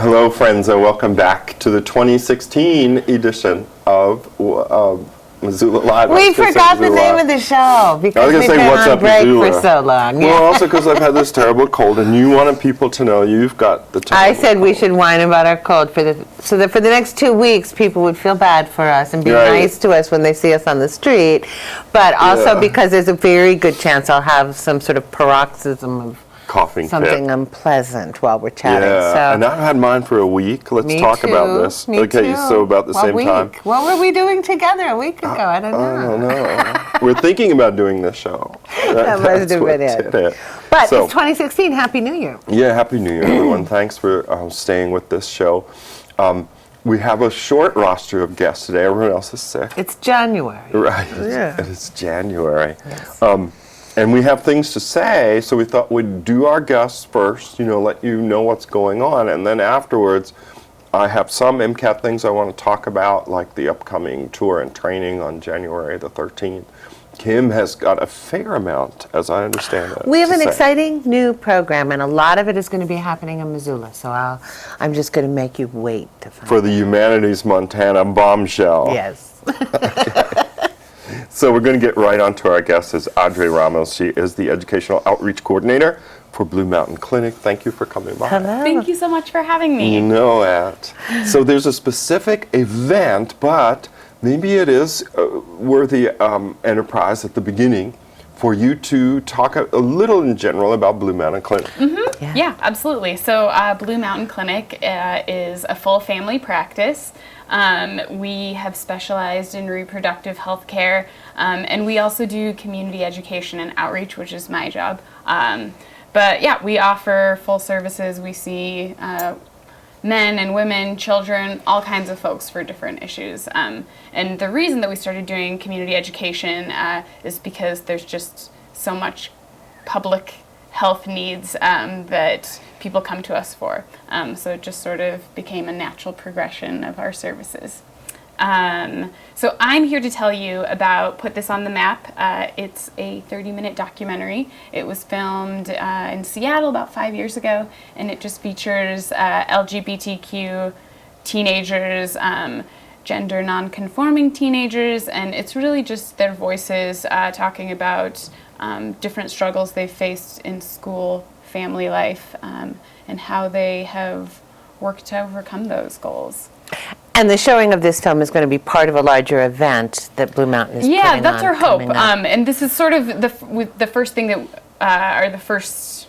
Hello, friends, and welcome back to the 2016 edition of Missoula Live. We forgot the name of the show because we've been on break for so long. Well, also because I've had this terrible cold, and you wanted people to know you've got the terrible I said cold. we should whine about our cold so that for the next 2 weeks, people would feel bad for us and be nice to us when they see us on the street, but also because there's a very good chance I'll have some sort of paroxysm of coughing something fit. Unpleasant while we're chatting. Yeah, so. and I've had mine for a week. Let's talk about this. Me okay, too. so about the same time. What were we doing together a week ago? I don't know. I don't know. We're thinking about doing this show. That must have been it. But so, it's 2016. Happy New Year. Yeah, Happy New Year, everyone. Thanks for staying with this show. We have a short roster of guests today. Everyone else is sick. It's January. Right. Yeah. It's January. Yes. And we have things to say, so we thought we'd do our guests first, let you know what's going on, and then afterwards, I have some MCAT things I want to talk about, like the upcoming tour and training on January the 13th. Kim has got a fair amount, as I understand it. We have an exciting new program, and a lot of it is going to be happening in Missoula, so I'm just going to make you wait to find For the Humanities Montana bombshell. Yes. So we're going to get right on to our guest is Adri Ramos. She is the Educational Outreach Coordinator for Blue Mountain Clinic. Thank you for coming by. Hello. Thank you so much for having me. You know it. So there's a specific event, but maybe it is worthy enterprise at the beginning for you to talk a little in general about Blue Mountain Clinic. Mm-hmm. Yeah, absolutely. So Blue Mountain Clinic is a full family practice. We have specialized in reproductive health care, and we also do community education and outreach, which is my job. But yeah, we offer full services. We see men and women, children, all kinds of folks for different issues. And the reason that we started doing community education is because there's just so much public health needs that people come to us for. So it just sort of became a natural progression of our services. So I'm here to tell you about Put This on the Map. It's a 30-minute documentary. It was filmed in Seattle about 5 years ago, and it just features LGBTQ teenagers, gender non-conforming teenagers, and it's really just their voices talking about different struggles they've faced in school, family life, and how they have worked to overcome those goals. And the showing of this film is going to be part of a larger event that Blue Mountain is putting on. Yeah, that's our hope. And this is sort of the first thing that, or the first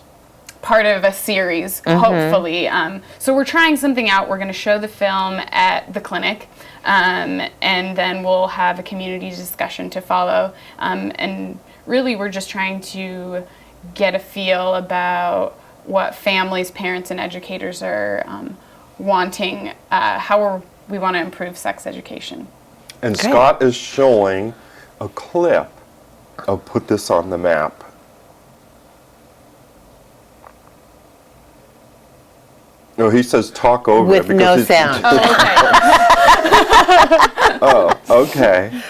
part of a series, hopefully. So we're trying something out. We're going to show the film at the clinic, and then we'll have a community discussion to follow. And really, we're just trying to get a feel about what families, parents, and educators are wanting, how we want to improve sex education. And great. Scott is showing a clip of Put This on the Map. No, he says talk over with it. No sound. Oh, okay.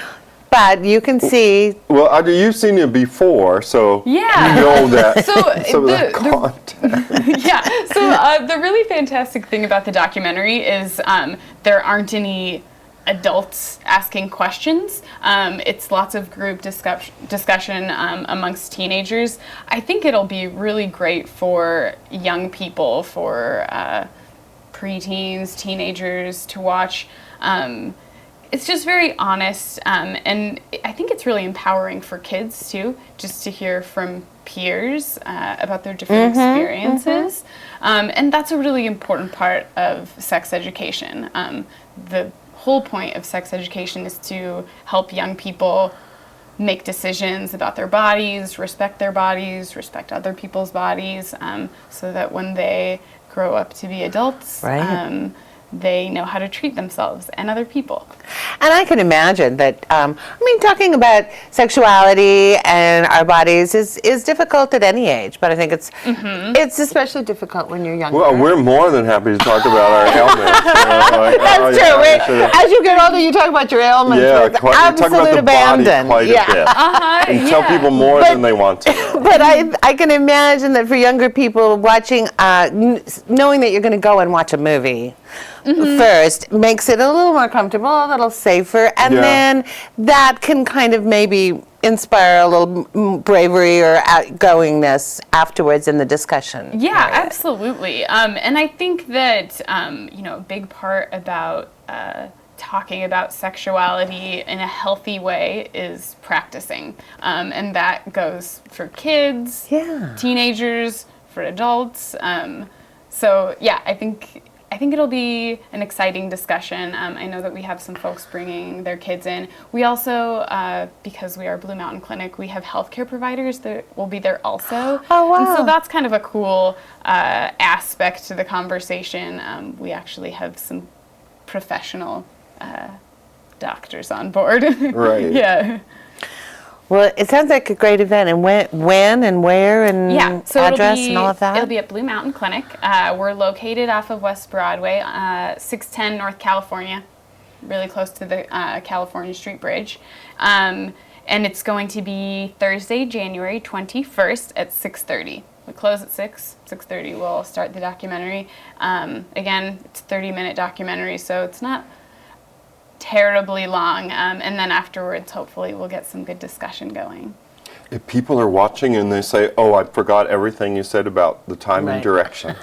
But you can see. Well, Adri, you've seen it before, so you know that some of the content. Yeah. So the really fantastic thing about the documentary is there aren't any adults asking questions. It's lots of group discussion amongst teenagers. I think it'll be really great for young people, for preteens, teenagers to watch. It's just very honest, and I think it's really empowering for kids too, just to hear from peers about their different experiences. And that's a really important part of sex education. The whole point of sex education is to help young people make decisions about their bodies, respect other people's bodies, so that when they grow up to be adults, they know how to treat themselves and other people. And I can imagine that, talking about sexuality and our bodies is difficult at any age, but I think it's especially difficult when you're younger. Well, we're more than happy to talk about our ailments. That's true. As you get older, you talk about your ailments with absolute abandon. Quite a bit. And tell people more than they want to. But I can imagine that for younger people watching, knowing that you're going to go and watch a movie first makes it a little more comfortable, a little safer, and then that can kind of maybe inspire a little bravery or outgoingness afterwards in the discussion. Yeah, absolutely. And I think that, a big part about talking about sexuality in a healthy way is practicing. And that goes for kids, teenagers, for adults. I think it'll be an exciting discussion. I know that we have some folks bringing their kids in. We also, because we are Blue Mountain Clinic, we have healthcare providers that will be there also. Oh, wow. And so that's kind of a cool aspect to the conversation. We actually have some professional doctors on board. Right. Yeah. Well, it sounds like a great event. And when and where and so address and all of that? It'll be at Blue Mountain Clinic. We're located off of West Broadway, 610 North California, really close to the California Street Bridge. And it's going to be Thursday, January 21st at 6:30. We close at 6:30 we'll start the documentary. Again, it's a 30-minute documentary, so it's not terribly long, and then afterwards hopefully we'll get some good discussion going. If people are watching and they say, oh, I forgot everything you said about the time and direction,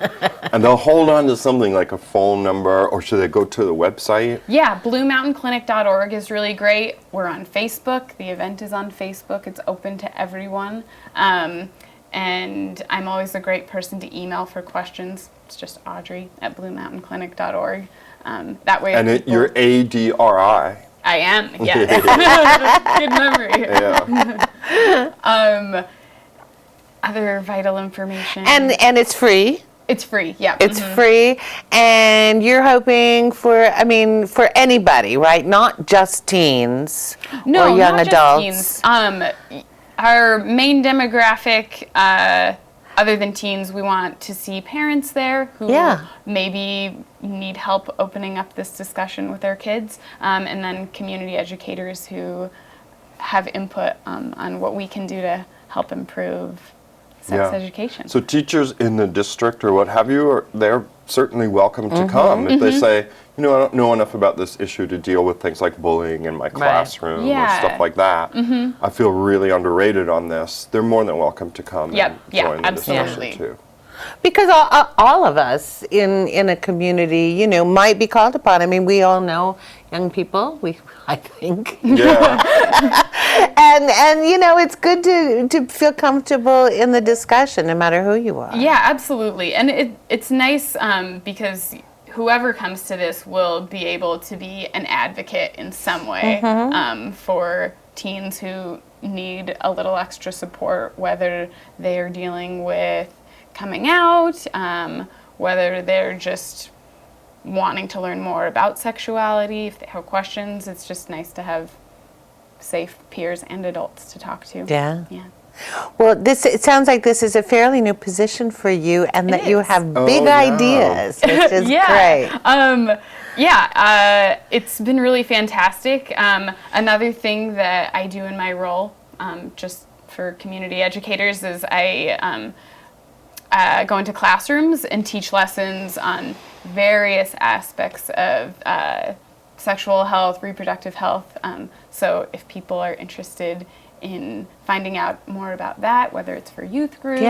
and they'll hold on to something like a phone number, or should they go to the website? Yeah, bluemountainclinic.org is really great. We're on Facebook. The event is on Facebook. It's open to everyone. And I'm always a great person to email for questions. It's just Adri at bluemountainclinic.org. That way, and you're Adri. I am, yes. Good memory. Yeah. Other vital information. And it's free. It's free, yeah. It's free, and you're hoping for anybody, right? Not just teens or young not adults. Just teens. Our main demographic, other than teens, we want to see parents there who maybe need help opening up this discussion with their kids, and then community educators who have input on what we can do to help improve sex education. So teachers in the district or what have you, they're certainly welcome to come if they say, I don't know enough about this issue to deal with things like bullying in my classroom or stuff like that. I feel really underrated on this. They're more than welcome to come and join the discussion too. Because all of us in a community, might be called upon. I mean, we all know young people, I think. Yeah. and it's good to feel comfortable in the discussion, no matter who you are. Yeah, absolutely. And it's nice because whoever comes to this will be able to be an advocate in some way for teens who need a little extra support, whether they are dealing with coming out, whether they're just wanting to learn more about sexuality, if they have questions. It's just nice to have safe peers and adults to talk to. Yeah. Well, it sounds like this is a fairly new position for you, and that you have big ideas, which is great. It's been really fantastic. Another thing that I do in my role, just for community educators, is I go into classrooms and teach lessons on various aspects of sexual health, reproductive health. So if people are interested in finding out more about that, whether it's for youth groups,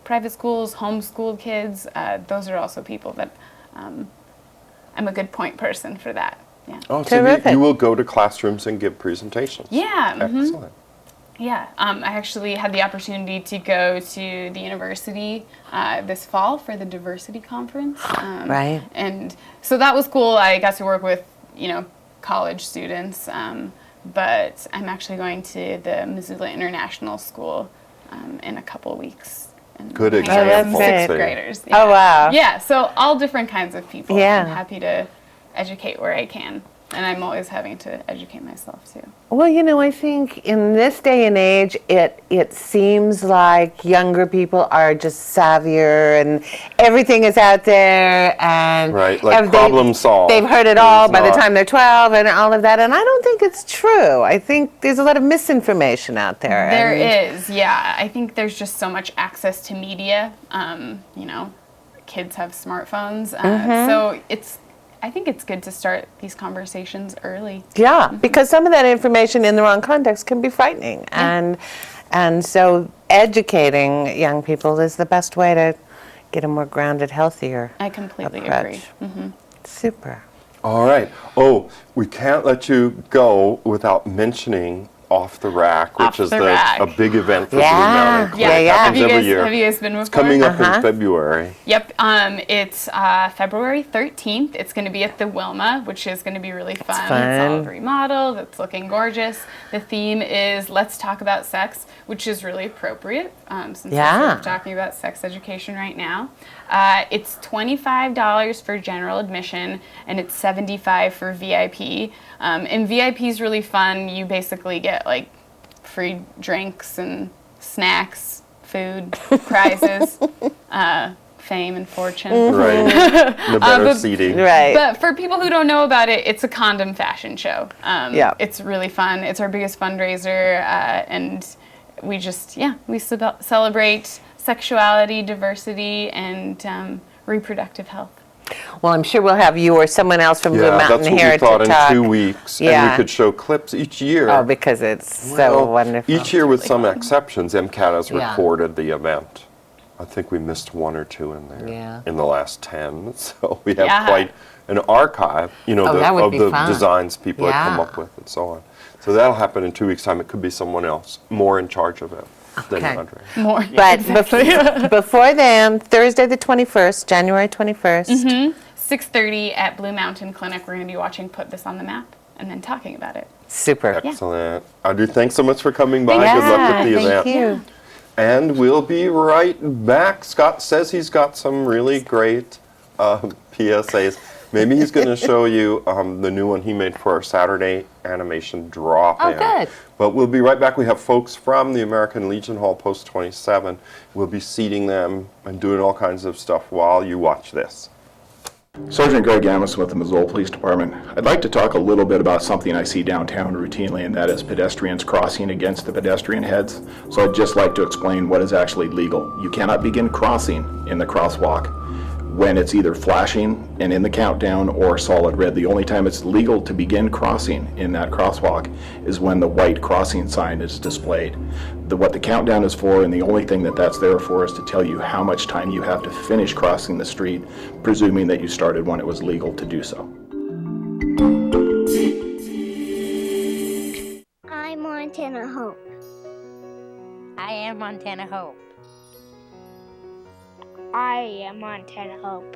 private schools, homeschooled kids, those are also people that I'm a good point person for that. Yeah. Oh, so you will go to classrooms and give presentations. Yeah. Excellent. Yeah, I actually had the opportunity to go to the university this fall for the diversity conference. Right. And so that was cool. I got to work with, college students, but I'm actually going to the Missoula International School in a couple weeks and Good hang out with some example. sixth See. graders. Oh, wow. Yeah, so all different kinds of people. Yeah. I'm happy to educate where I can. And I'm always having to educate myself, too. Well, I think in this day and age, it seems like younger people are just savvier and everything is out there and Right, like problem solved. They've heard it all There's by the not- time they're 12 and all of that. And I don't think it's true. I think there's a lot of misinformation out there. There and is, yeah. I think there's just so much access to media. Kids have smartphones. So I think it's good to start these conversations early. Yeah, because some of that information in the wrong context can be frightening. And so educating young people is the best way to get a more grounded, healthier I completely approach. agree. Super. All right. Oh, we can't let you go without mentioning Off the Rack, which Off is the Rack. a big event for Yeah. Blue Mountain Clinic. Yeah, yeah. Happens every year. Have you guys been before? Coming up in February. Yep. It's February 13th. It's going to be at the Wilma, which is going to be really fun. It's all fun. remodeled. It's looking gorgeous. The theme is Let's Talk About Sex, which is really appropriate since Yeah. we're sort of talking about sex education right now. It's $25 for general admission, and it's $75 for VIP. And VIP is really fun. You basically get like free drinks and snacks, food, prizes, fame and fortune. Right. The better seating. Right. But for people who don't know about it, it's a condom fashion show. Yeah. It's really fun. It's our biggest fundraiser, and we just, we celebrate sexuality, diversity, and reproductive health. Well, I'm sure we'll have you or someone else from Blue Yeah, Mountain that's what here we thought to in talk. 2 weeks. And Yeah. we could show clips each year. Oh, because it's so Well, wonderful. Each year with some exceptions, MCAT has Yeah. recorded the event. I think we missed 1 or 2 in there Yeah. in the last 10. So we have Yeah. quite an archive, Oh, that would of be the fun. designs people have come Yeah. up with and so on. So that'll happen in 2 weeks' time. It could be someone else more in charge of it than Okay. Adri. More. But before then, Thursday the 21st, January 21st. 6:30 at Blue Mountain Clinic. We're going to be watching Put This on the Map and then talking about it. Super. Excellent. Audrey, thanks so much for coming by. Yeah, Good luck with the event. thank you. And we'll be right back. Scott says he's got some really great PSAs. Maybe he's going to show you the new one he made for our Saturday animation drop-in. Oh, good. But we'll be right back. We have folks from the American Legion Hall Post 27. We'll be seating them and doing all kinds of stuff while you watch this. Sergeant Greg Amis with the Missoula Police Department. I'd like to talk a little bit about something I see downtown routinely, and that is pedestrians crossing against the pedestrian heads. So I'd just like to explain what is actually legal. You cannot begin crossing in the crosswalk when it's either flashing and in the countdown or solid red. The only time it's legal to begin crossing in that crosswalk is when the white crossing sign is displayed. What the countdown is for, and the only thing that that's there for, is to tell you how much time you have to finish crossing the street, presuming that you started when it was legal to do so. I'm Montana Hope. I am Montana Hope. I am Montana Hope.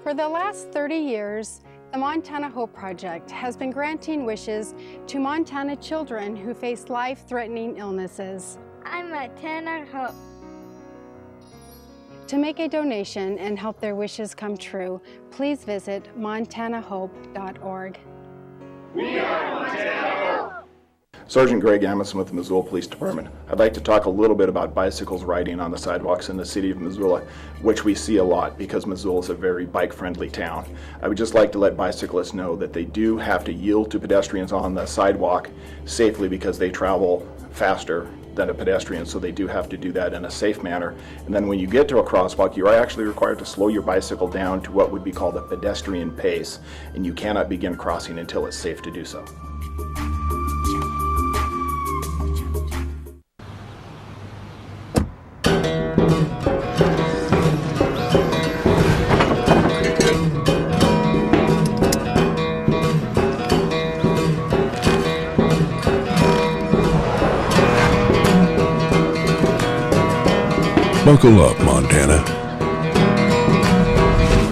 For the last 30 years, the Montana Hope Project has been granting wishes to Montana children who face life-threatening illnesses. I'm Montana Hope. To make a donation and help their wishes come true, please visit montanahope.org. Sergeant Greg Amison with the Missoula Police Department. I'd like to talk a little bit about bicycles riding on the sidewalks in the city of Missoula, which we see a lot because Missoula is a very bike-friendly town. I would just like to let bicyclists know that they do have to yield to pedestrians on the sidewalk safely because they travel faster than a pedestrian, so they do have to do that in a safe manner. And then when you get to a crosswalk, you are actually required to slow your bicycle down to what would be called a pedestrian pace, and you cannot begin crossing until it's safe to do so. Buckle up, Montana.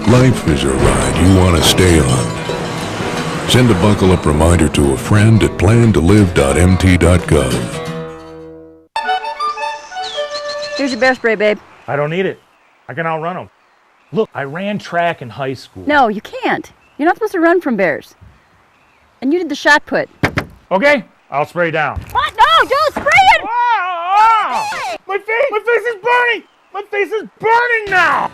Life is a ride you want to stay on. Send a buckle up reminder to a friend at plantolive.mt.gov. Here's your bear spray, babe. I don't need it. I can outrun them. Look, I ran track in high school. No, you can't. You're not supposed to run from bears. And you did the shot put. Okay, I'll spray down. What? No, don't spray it! Ah! My face is burning! My face is burning now!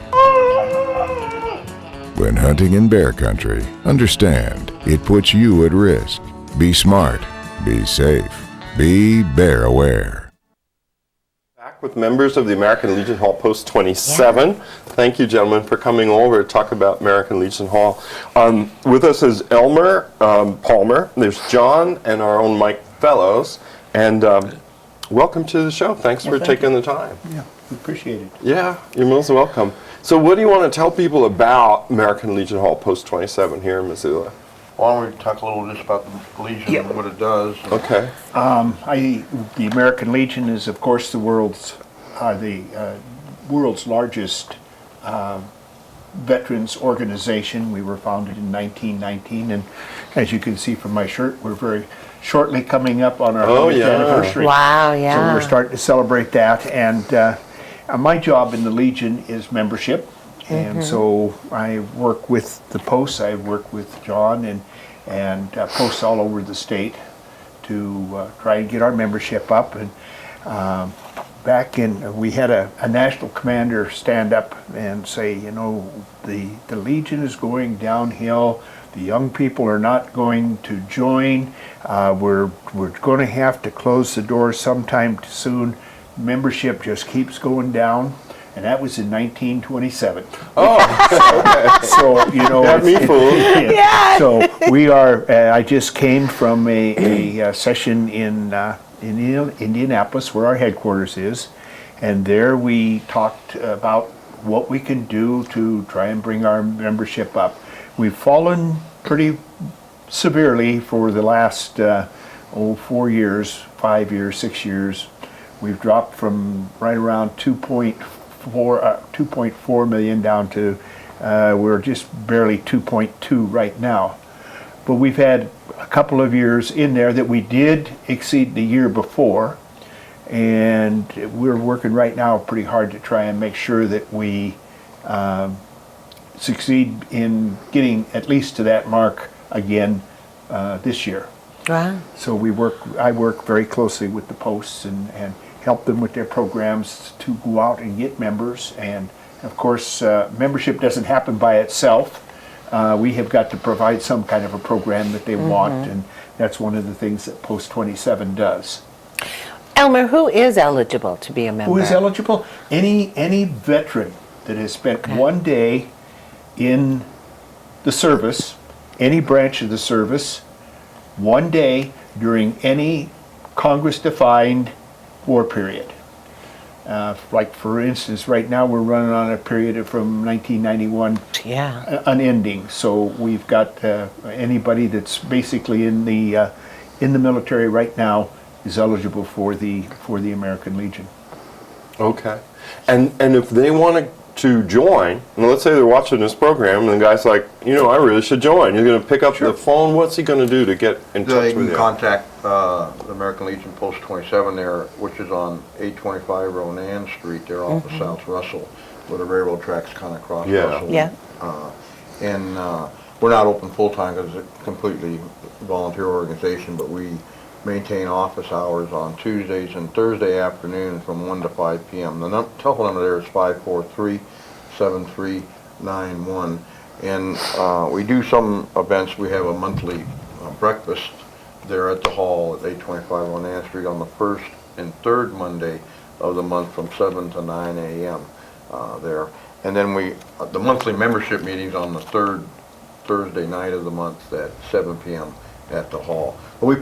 When hunting in bear country, understand it puts you at risk. Be smart, be safe, be bear aware. Back with members of the American Legion Hall Post 27. Thank you, gentlemen, for coming over to talk about American Legion Hall. With us is Elmer Palmer, there's John, and our own Mike Fellows. And welcome to the show. Thanks for taking the time. Yeah, we appreciate it. Yeah, you're most welcome. So what do you want to tell people about American Legion Hall Post 27 here in Missoula? Why don't we talk a little just about the Legion and what it does? Okay. The American Legion is, of course, the world's largest veterans organization. We were founded in 1919, and as you can see from my shirt, we're very shortly coming up on our 100th anniversary. Wow, yeah. So we're starting to celebrate that, and my job in the Legion is membership. And so I work with the posts. I work with John and posts all over the state to try and get our membership up. And we had a national commander stand up and say, you know, the Legion is going downhill. The young people are not going to join. We're going to have to close the doors sometime soon. Membership just keeps going down. And that was in 1927. Oh, so you know, got me fooled. Yeah. So we are. I just came from a session in Indianapolis, where our headquarters is, and there we talked about what we can do to try and bring our membership up. We've fallen pretty severely for the last 4 years, 5 years, 6 years. We've dropped from right around 2.4 million down to we're just barely 2.2 right now. But we've had a couple of years in there that we did exceed the year before, and we're working right now pretty hard to try and make sure that we succeed in getting at least to that mark again this year. Wow. So I work very closely with the posts and help them with their programs to go out and get members. And of course, membership doesn't happen by itself. We have got to provide some kind of a program that they want, and that's one of the things that Post 27 does. Elmer, who is eligible to be a member? Who is eligible? Any veteran that has spent 1 day in the service, any branch of the service, 1 day during any Congress-defined war period. Like for instance, right now we're running on a period from 1991 unending. So we've got anybody that's basically in the military right now is eligible for the American Legion. Okay. And if they want to join, and let's say they're watching this program, and the guy's like, you know, I really should join. You're going to pick up the phone. What's he going to do to get in touch with you? They can contact the American Legion Post 27 there, which is on 825 Ronan Street there off of South Russell, where the railroad tracks kind of cross Russell. Yeah. And we're not open full-time because it's a completely volunteer organization, but we maintain office hours on Tuesdays and Thursday afternoons from 1 to 5 p.m. The telephone number there is 543-7391. And we do some events. We have a monthly breakfast there at the hall at 825 Ronan Street on the first and third Monday of the month from 7 to 9 a.m. There. And then the monthly membership meetings on the third Thursday night of the month at 7 p.m. at the hall. But we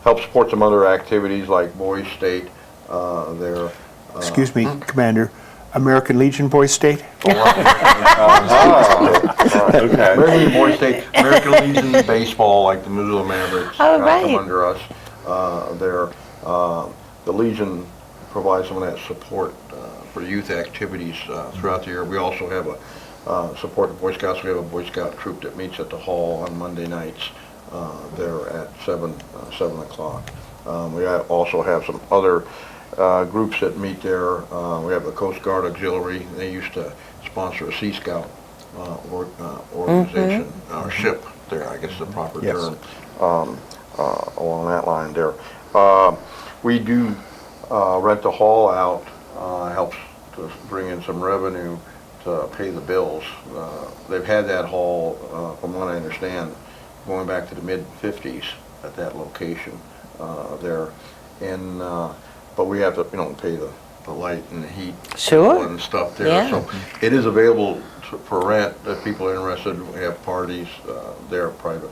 help support some other activities like Boys State there. Excuse me, Commander. American Legion Boys State? Okay. American Legion Boys State, American Legion Baseball, like the Missoula Mavericks, come under us there. The Legion provides some of that support for youth activities throughout the year. We also have support the Boy Scouts. We have a Boy Scout troop that meets at the hall on Monday nights there at 7 o'clock. We also have some other groups that meet there. We have the Coast Guard Auxiliary. They used to sponsor a Sea Scout organization, or ship there, I guess is the proper term, along that line there. We do rent the hall out, helps to bring in some revenue to pay the bills. They've had that hall, from what I understand, going back to the mid-50s at that location there. And but we have to, pay the light and the heat and stuff there. Yeah. So it is available for rent if people are interested. We have parties there, private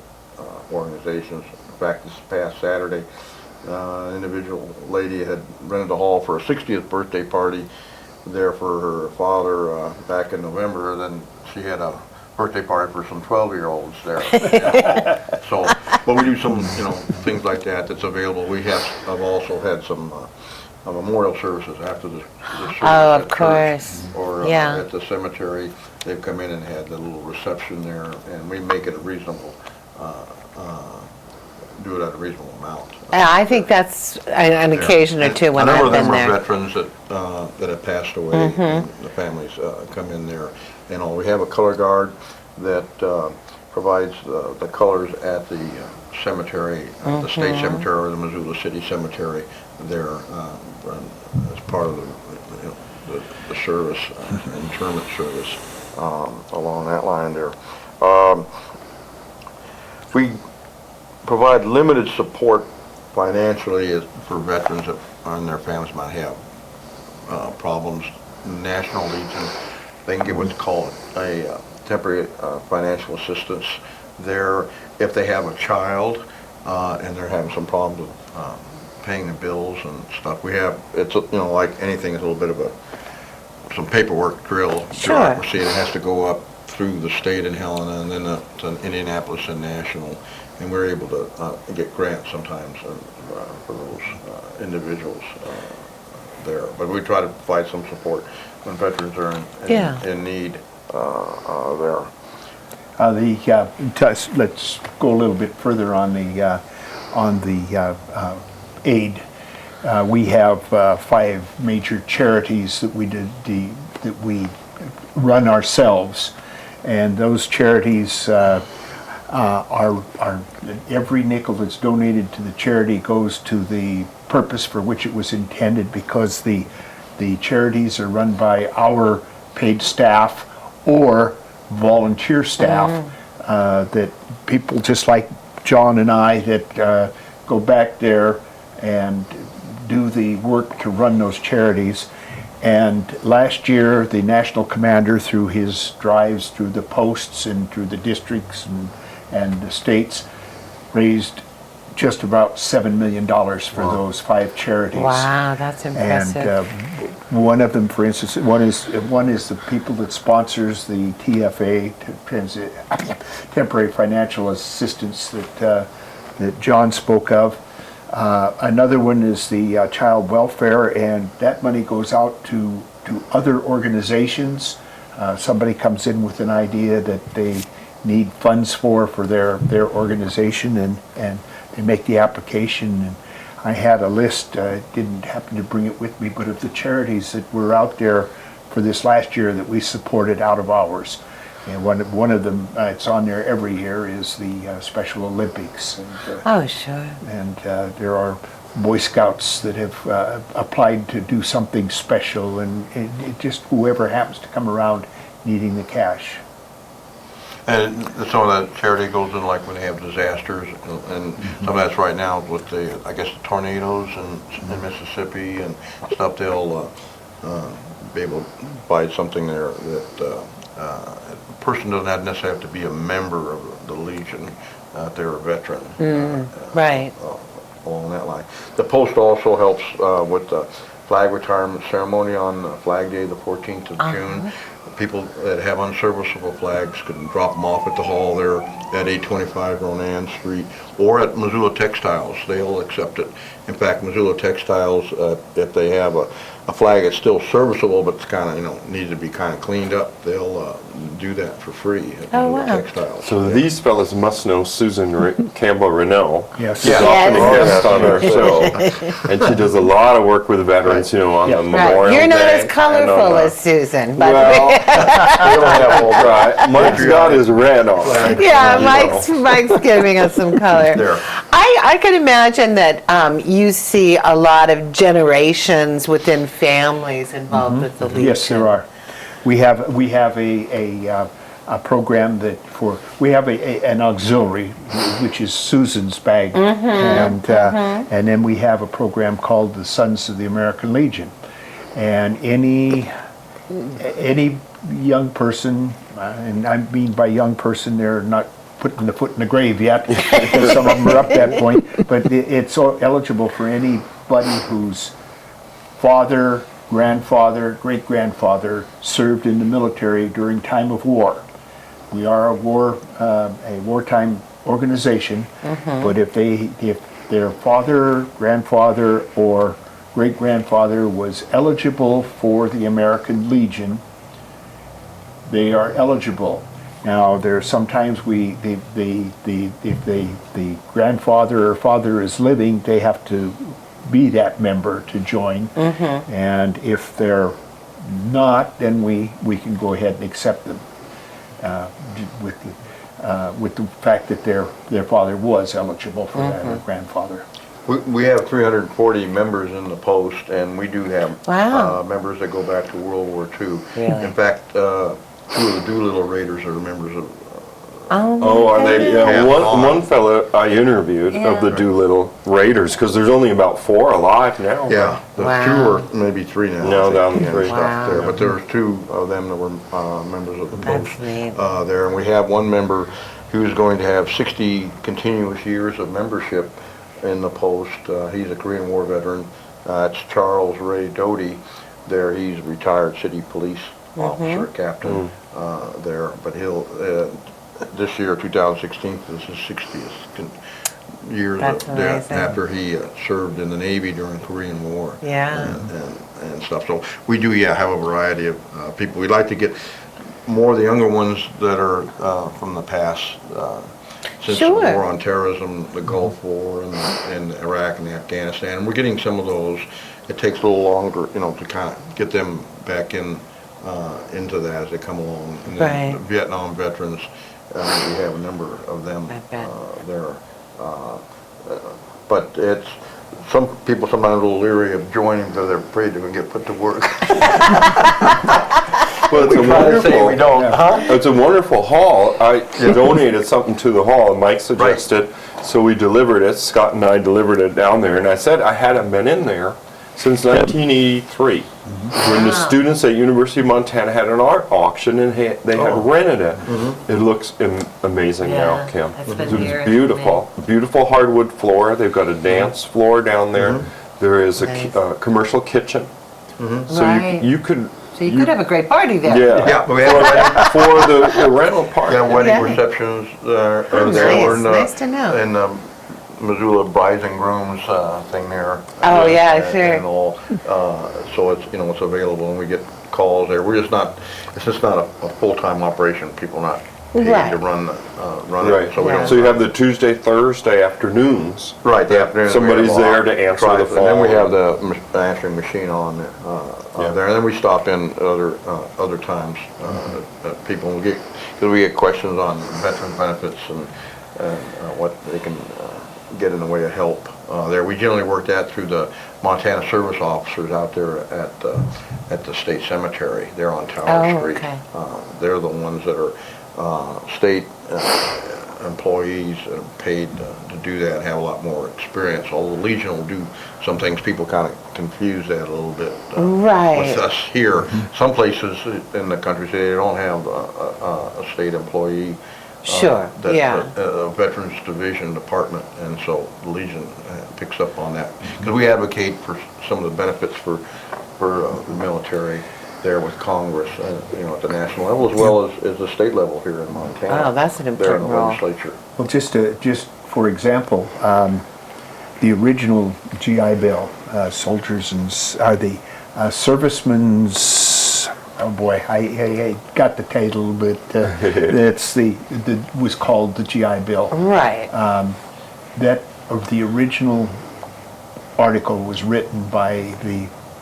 organizations. In fact, this past Saturday, an individual lady had rented a hall for a 60th birthday party there for her father back in November. Then she had a birthday party for some 12-year-olds there. So, but we do some, things like that that's available. I've also had some memorial services after the service. Oh, of at course. church or at the cemetery. They've come in and had the little reception there, and we make it a reasonable, do it at a reasonable amount. I think that's an occasion or two when I've been there. A number of them are veterans that have passed away, and the families come in there. We have a color guard that provides the colors at the cemetery, the state cemetery or the Missoula City Cemetery there as part of the service, interment service along that line there. We provide limited support financially for veterans that and their families might have problems. National Legion, they can get what's called a temporary financial assistance there if they have a child and they're having some problems with paying the bills and stuff. We have, it's like anything, it's a little bit of some paperwork drill. Bureaucracy. It has to go up through the state in Helena and then to Indianapolis and national, and we're able to get grants sometimes for those individuals there. But we try to provide some support when veterans are in need there. Let's go a little bit further on the aid. We have 5 major charities that we run ourselves, and those charities are every nickel that's donated to the charity goes to the purpose for which it was intended, because the charities are run by our paid staff or volunteer staff that people just like John and I that go back there and do the work to run those charities. And last year, the national commander, through his drives through the posts and through the districts and the states, raised just about $7 million for those 5 charities. Wow, that's impressive. And one of them, for instance, one is the people that sponsors the TFA, temporary financial assistance that John spoke of. Another one is the child welfare, and that money goes out to other organizations. Somebody comes in with an idea that they need funds for their organization, and they make the application. And I had a list, didn't happen to bring it with me, but of the charities that were out there for this last year that we supported out of hours. And one of them, it's on there every year, is the Special Olympics. And, oh, sure. And there are Boy Scouts that have applied to do something special, and it just whoever happens to come around needing the cash. And some of that charity goes in like when they have disasters, and some of that's right now with the tornadoes in Mississippi and stuff. They'll be able to buy something there that a person doesn't necessarily have to be a member of the Legion. They're a veteran. Right. Along that line. The Post also helps with the flag retirement ceremony on Flag Day, the 14th of June. people that have unserviceable flags can drop them off at the hall there at 825 Ronan Street or at Missoula Textiles. They'll accept it. In fact, Missoula Textiles, if they have a flag that's still serviceable but it's kind of, needs to be kind of cleaned up, they'll do that for free at Missoula Textiles. So these fellas must know Susan Campbell Renault. Yes. She's often a guest on our show. And she does a lot of work with veterans, on the Memorial Day. You're not as colorful as Susan, but Mike's got his red on. yeah, Mike's giving us some color. I can imagine that you see a lot of generations within families involved with the Legion. Yes, there are. We have a program we have an auxiliary, which is Susan's bag, and then we have a program called the Sons of the American Legion, and any young person, and I mean by young person, they're not putting the foot in the grave yet, because some of them are up that point, but it's eligible for anybody whose father, grandfather, great-grandfather served in the military during time of war. We are a wartime organization, but if their father, grandfather, or great-grandfather was eligible for the American Legion, they are eligible. Now, there sometimes if the grandfather or father is living, they have to be that member to join, and if they're not, then we can go ahead and accept them with the fact that their father was eligible for that, or grandfather. We have 340 members in the post, and we do have members that go back to World War II. Really? In fact, 2 of the Doolittle Raiders are members of. Are they? Yeah, one fellow I interviewed of the Doolittle Raiders, because there's only about 4 alive now. Yeah, there's 2 or maybe 3 now. No, down to 3. There, but there's 2 of them that were members of the post there, and we have one member who's going to have 60 continuous years of membership in the post. He's a Korean War veteran. It's Charles Ray Doty. There, he's a retired city police officer, captain there, but he'll. This year, 2016, this is 60th year after he served in the Navy during the Korean War. And stuff. So we do, have a variety of people. We'd like to get more of the younger ones that are from the past, since the war on terrorism, the Gulf War, and Iraq and Afghanistan. And we're getting some of those. It takes a little longer, to kind of get them back into that as they come along. And then the Vietnam veterans. We have a number of them there, but it's some people sometimes a little leery of joining because they're afraid they're going to get put to work. Well, it's a wonderful hall. I donated something to the hall, and Mike suggested, so we delivered it. Scott and I delivered it down there, and I said I hadn't been in there since 1983, when the students at University of Montana had an art auction and they had rented it. It looks amazing now, Kim. It's beautiful. Beautiful hardwood floor. They've got a dance floor down there. There is a commercial kitchen. So you could have a great party there. Yeah, we have for the rental part. Yeah, wedding receptions are there. Nice to know. And Missoula brides and grooms thing there. Oh sure. And all, so it's it's available, and we get calls there. It's just not a full-time operation. People are not paid to run it. So you have the Tuesday, Thursday afternoons. Right, the afternoon. Somebody's there to answer the phone. And then we have the answering machine on there, and then we stop in other times. People because we get questions on veteran benefits and what they can get in the way of help there. We generally work that through the Montana service officers out there at the state cemetery. They're on Tower Street. They're the ones that are state employees paid to do that and have a lot more experience. Although the Legion will do some things, people kind of confuse that a little bit with us here. Some places in the country say they don't have a state employee. A Veterans Division department, and so the Legion picks up on that because we advocate for some of the benefits for the military there with Congress, at the national level as well as the state level here in Montana. Oh, that's an there in important the role. legislature. Well, just for example, the original GI Bill, soldiers and the servicemen's. Oh boy, I got the title, but it's was called the GI Bill. Right. The original article was written by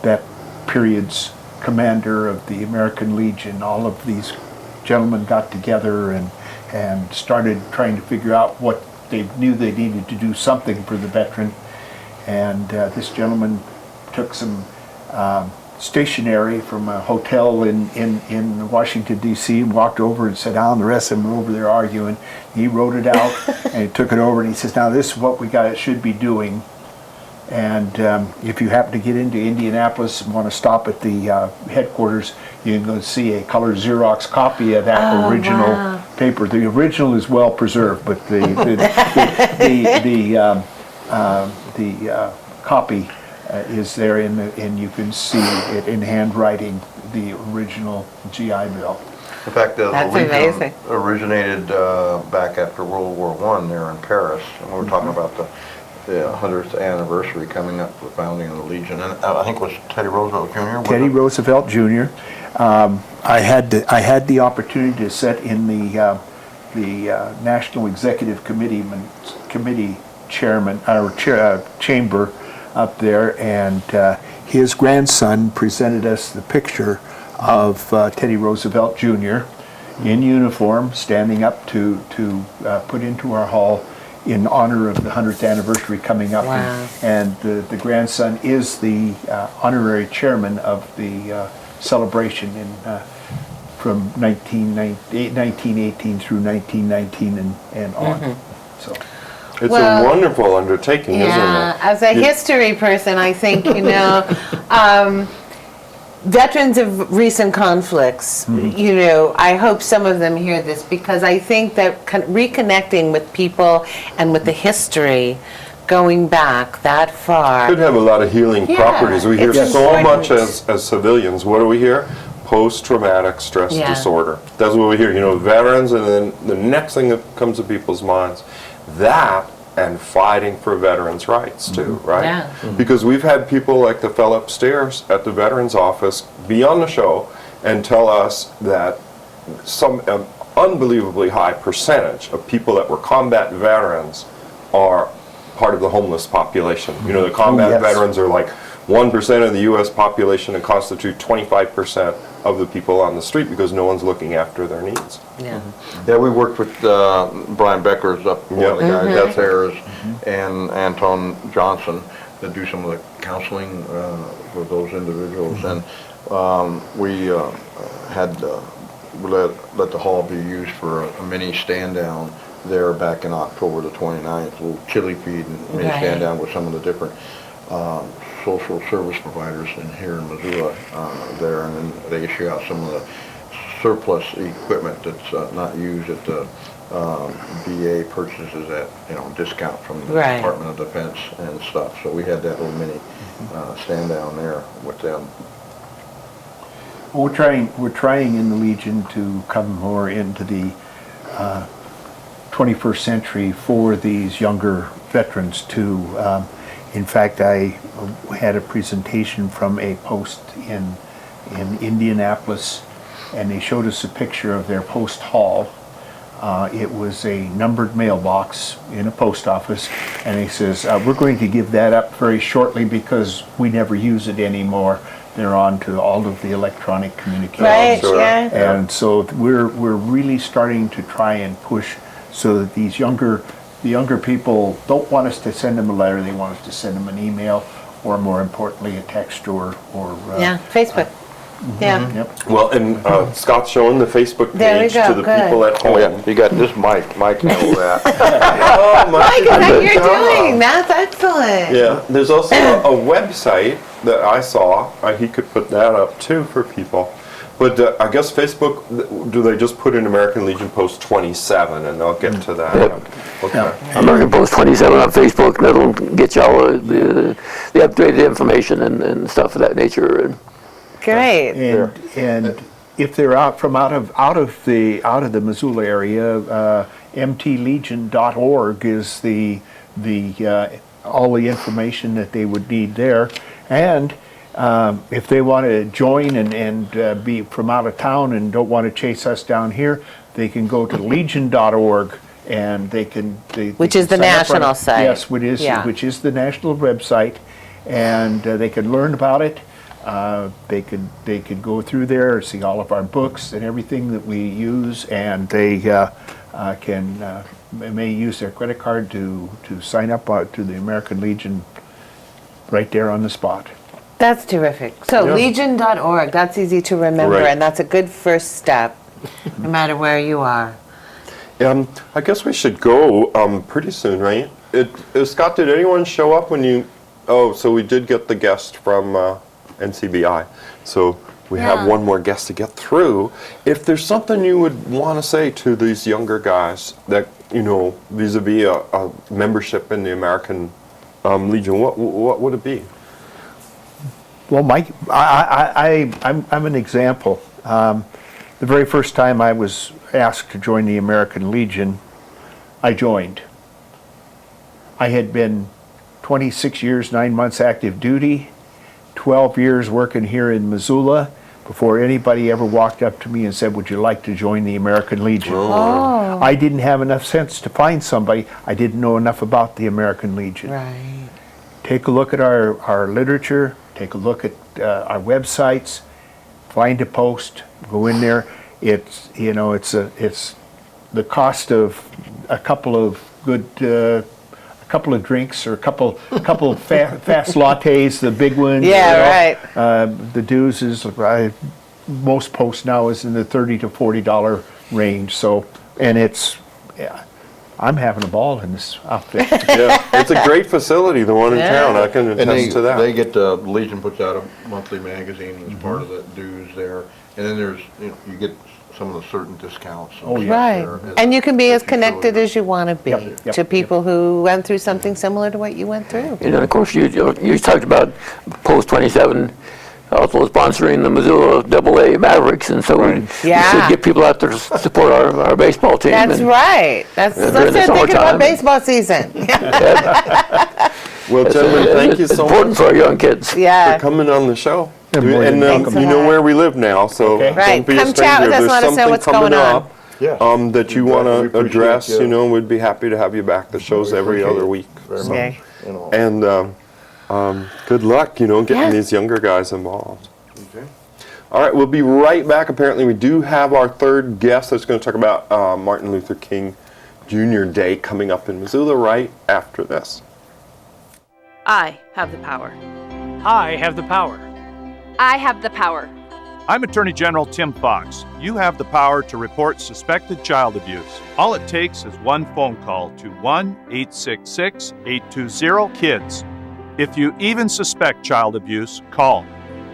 that period's commander of the American Legion. All of these gentlemen got together and started trying to figure out what they knew they needed to do something for the veteran. And this gentleman took some stationery from a hotel in Washington, D.C. and walked over and sat down. The rest of them were over there arguing. He wrote it out and he took it over and he says, now this is what it should be doing. And if you happen to get into Indianapolis and want to stop at the headquarters, you can go see a color Xerox copy of that original paper. The original is well preserved, but the copy is there, and you can see it in handwriting, the original GI Bill. In fact, the That's Legion amazing. originated back after World War I there in Paris, and we were talking about the 100th anniversary coming up for the founding of the Legion, and I think it was Teddy Roosevelt Jr. Teddy Roosevelt Jr. I had the opportunity to sit in the National Executive Committee chairman or chamber up there, and his grandson presented us the picture of Teddy Roosevelt Jr. in uniform, standing up to put into our hall in honor of the 100th anniversary coming up. Wow. And the grandson is the honorary chairman of the celebration from 1918 through 1919 and on. So. It's Well, a wonderful undertaking, isn't it? As a history person, I think, veterans of recent conflicts, I hope some of them hear this, because I think that reconnecting with people and with the history going back that far. Could have a lot of healing properties. We hear it's so important. much as civilians. What do we hear? Post-traumatic stress disorder. That's what we hear. Veterans, and then the next thing that comes to people's minds, that and fighting for veterans' rights too, right? Yeah. Because we've had people like the fellow upstairs at the Veterans Office be on the show and tell us that some unbelievably high percentage of people that were combat veterans are part of the homeless population. The combat veterans are like 1% of the U.S. population and constitute 25% of the people on the street because no one's looking after their needs. Yeah. Yeah, we worked with Brian Becker's up, one of the guys up there, and Anton Johnson that do some of the counseling for those individuals. And we had let the hall be used for a mini stand down there back in October the 29th, a little chili feed and mini stand down with some of the different social service providers here in Missoula there, and then they issue out some of the surplus equipment that's not used at the VA purchases at discount from the Department of Defense and stuff. So we had that little mini stand down there with them. Well, we're trying in the Legion to come more into the 21st century for these younger veterans too. In fact, I had a presentation from a post in Indianapolis, and they showed us a picture of their post hall. It was a numbered mailbox in a post office, and he says, we're going to give that up very shortly because we never use it anymore. They're on to all of the electronic communications. Right, yeah. And so we're really starting to try and push so that the younger people don't want us to send them a letter, they want us to send them an email, or more importantly, a text or Facebook. Yeah. Yep. Well, and Scott's showing the Facebook There we page go, to the good. people at home. Oh yeah, you got this Mike handle that. Oh, Mike, is that good you're job. doing? That's excellent. Yeah, there's also a website that I saw. He could put that up too for people. But I guess Facebook, do they just put in American Legion Post 27 and they'll get to that? Yep. Okay. American Post 27 on Facebook, and that'll get you all the updated information and stuff of that nature. And great. And if they're out of the Missoula area, mtlegion.org is the all the information that they would need there. And if they want to join and be from out of town and don't want to chase us down here, they can go to legion.org and which is the national site. Yes, which is the national website, and they can learn about it. They could go through there, see all of our books and everything that we use, and they may use their credit card to sign up to the American Legion right there on the spot. That's terrific. So legion.org, that's easy to remember, and that's a good first step, no matter where you are. I guess we should go pretty soon, right? Scott, did anyone show up when you... Oh, so we did get the guest from NCBI. So we have one more guest to get through. If there's something you would want to say to these younger guys that, vis-a-vis a membership in the American Legion, what would it be? Well, Mike, I'm an example. The very first time I was asked to join the American Legion, I joined. I had been 26 years, 9 months active duty, 12 years working here in Missoula before anybody ever walked up to me and said, would you like to join the American Legion? Oh. I didn't have enough sense to find somebody. I didn't know enough about the American Legion. Right. Take a look at our literature, take a look at our websites, find a post, go in there. It's the cost of a couple of good drinks or a couple fast lattes, the big ones. Yeah, right. The dues is most posts now is in the $30 to $40 range. So, and I'm having a ball in this outfit. Yeah, it's a great facility, the one in town. I can attest to that. They get Legion puts out a monthly magazine as part of the dues there, and then there's you get some of the certain discounts. Right, and you can be as connected as you want to be to people who went through something similar to what you went through. And then, of course, you talked about Post 27 also sponsoring the Missoula AA Mavericks, and so we should get people out there to support our baseball team. That's right. Let's start thinking about baseball season. Well, gentlemen, thank you so much. It's important for our young kids. For coming on the show. And you know where we live now, so don't be a stranger. Chat with us, If let there's us know something what's coming going on. up that you want to address, we'd be happy to have you back. The show's every other week. Okay. And good luck, getting these younger guys involved. Okay. All right, we'll be right back. Apparently, we do have our third guest that's going to talk about Martin Luther King Jr. Day coming up in Missoula right after this. I have the power. I have the power. I have the power. I'm Attorney General Tim Fox. You have the power to report suspected child abuse. All it takes is one phone call to 1-866-820-KIDS. If you even suspect child abuse, call.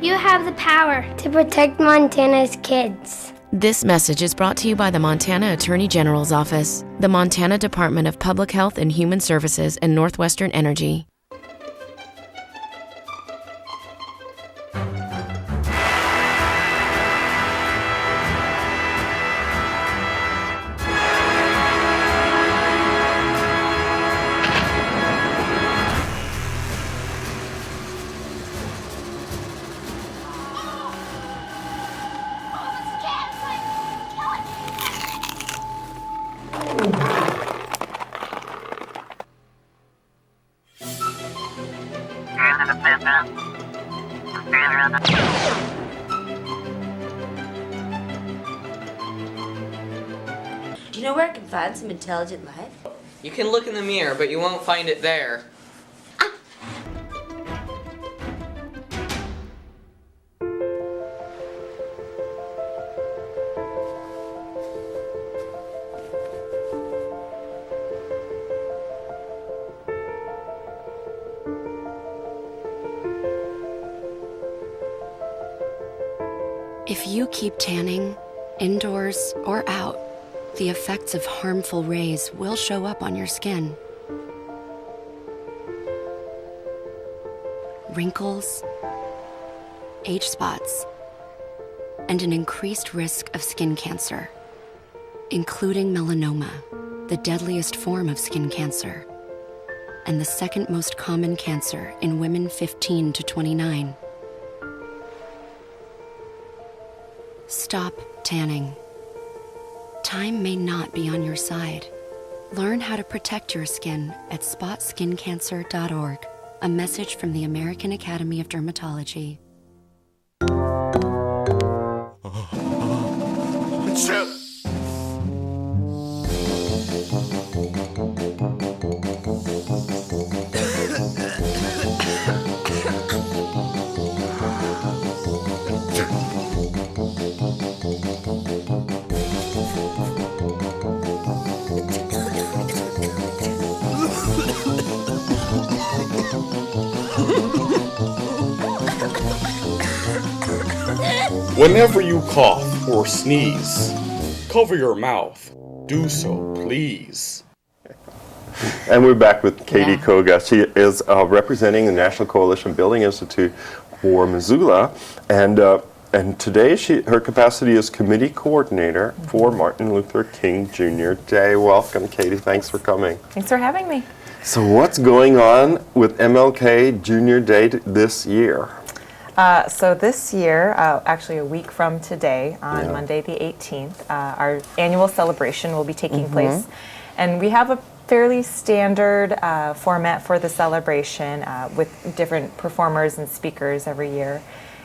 You have the power to protect Montana's kids. This message is brought to you by the Montana Attorney General's Office, the Montana Department of Public Health and Human Services, and Northwestern Energy. Do you know where I can find some intelligent life? You can look in the mirror, but you won't find it there. If you keep tanning, indoors or out, the effects of harmful rays will show up on your skin. Wrinkles, age spots, and an increased risk of skin cancer, including melanoma, the deadliest form of skin cancer, and the second most common cancer in women 15 to 29. Stop tanning. Time may not be on your side. Learn how to protect your skin at spotskincancer.org. A message from the American Academy of Dermatology. Whenever you cough or sneeze, cover your mouth. Do so, please. And we're back with Katie Koga. She is representing the National Coalition Building Institute for Missoula, and today her capacity is committee coordinator for Martin Luther King Jr. Day. Welcome, Katie. Thanks for coming. Thanks for having me. So what's going on with MLK Jr. Day this year? So this year, actually a week from today, on Monday the 18th, our annual celebration will be taking place. And we have a fairly standard format for the celebration with different performers and speakers every year.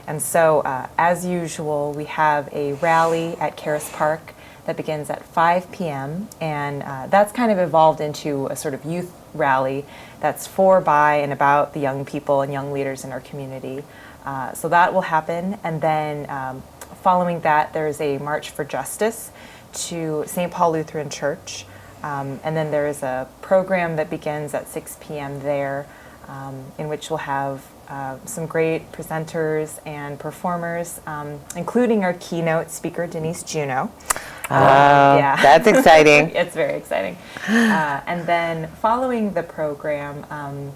And so, as usual, we have a rally at Caris Park that begins at 5 p.m. And that's kind of evolved into a sort of youth rally that's for, by, and about the young people and young leaders in our community. So that will happen, and then following that, there's a March for Justice to St. Paul Lutheran Church, and then there is a program that begins at 6 p.m. there, in which we'll have some great presenters and performers, including our keynote speaker, Denise Juneau. That's exciting. It's very exciting. And then following the program,